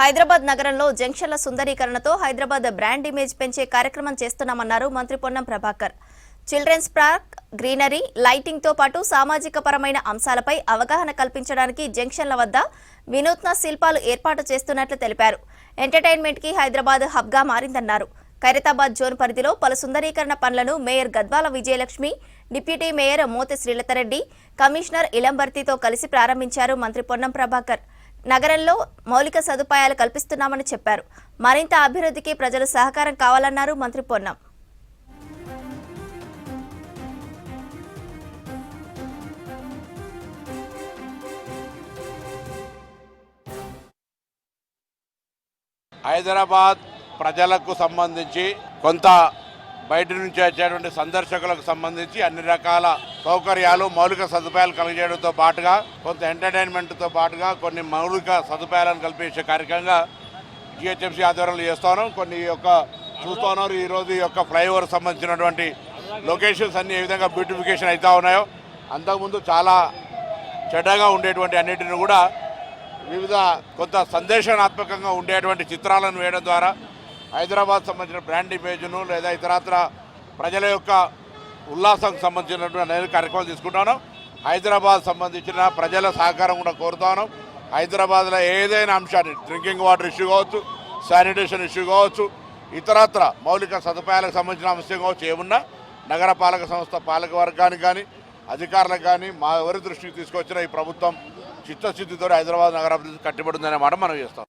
హైదరాబాద్ నగరంలో జంక్షన్ల సుందరీకరణతో హైదరాబాద్ బ్రాండ్ ఇమేజ్ పెంచే కార్యక్రమం చేస్తున్నామన్నారు మంత్రి Ponnam Prabhakar. Children's park, greenery, lighting తో పాటు సామాజిక పరమైన అంశాలపై అవగాహన కల్పించడానికి జంక్షన్ల వద్ద వినూత్న శిల్పాలు ఏర్పాటు చేస్తున్నట్లు తెలిపారు. ఎంటర్టైన్మెంట్ కి హైదరాబాద్ హబ్ గా మారిందన్నారు. ఖైరతాబాద్ జోన్ పరిధిలో పలు సుందరీకరణ పనులను mayor Gadwal Vijayalakshmi, deputy mayor Mothe Srilatha Reddy, commissioner ఇలంబర్తితో కలిసి ప్రారంభించారు మంత్రి పొన్నం ప్రభాకర్. నగరంలో మౌలిక సదుపాయాలు కల్పిస్తున్నామని చెప్పారు. మరింత అభివృద్ధికి ప్రజలు సహకారం కావాలన్నారు మంత్రి పొన్నం. హైదరాబాద్ ప్రజలకు సంబంధించి కొంత బయట నుంచి వచ్చేటువంటి సందర్శకులకు సంబంధించి అన్ని రకాల సౌకర్యాలు మౌలిక సదుపాయాలు కలిగజేయడంతో పాటుగా కొంత ఎంటర్టైన్మెంట్తో పాటుగా కొన్ని మౌలిక సదుపాయాలను కల్పించే కార్యక్రమంగా జిహెచ్ఎంసీ ఆధ్వర్యంలో చేస్తాను. కొన్ని చూస్తూ ఉన్నారు. ఈరోజు ఈ యొక్క ఫ్లైఓవర్ సంబంధించినటువంటి లొకేషన్స్ అన్ని ఏ విధంగా బ్యూటిఫికేషన్ అవుతూ ఉన్నాయో, అంతకుముందు చాలా చెడ్డగా ఉండేటువంటి అన్నిటిని కూడా వివిధ కొంత సందేశనాత్మకంగా ఉండేటువంటి చిత్రాలను వేయడం ద్వారా హైదరాబాద్ సంబంధించిన బ్రాండ్ ఇమేజ్ను లేదా ఇతరత్ర ప్రజల యొక్క ఉల్లాసానికి సంబంధించినటువంటి అనేక కార్యక్రమాలు తీసుకుంటాను. హైదరాబాద్ సంబంధించిన ప్రజల సహకారం కూడా కోరుతాను. హైదరాబాద్లో ఏదైనా అంశాన్ని, డ్రింకింగ్ వాటర్ ఇష్యూ కావచ్చు, శానిటేషన్ ఇష్యూ కావచ్చు, ఇతరత్ర మౌలిక సదుపాయాలకు సంబంధించిన అంశం కావచ్చు, ఏమున్నా నగర పాలక సంస్థ పాలక వర్గానికి కానీ అధికారులకు కానీ మా ఎవరి దృష్టికి తీసుకొచ్చిన ఈ ప్రభుత్వం చిత్తశుద్ధితో హైదరాబాద్ నగరాభివృద్ధి కట్టుబడిందనే మాట మనం చేస్తాం.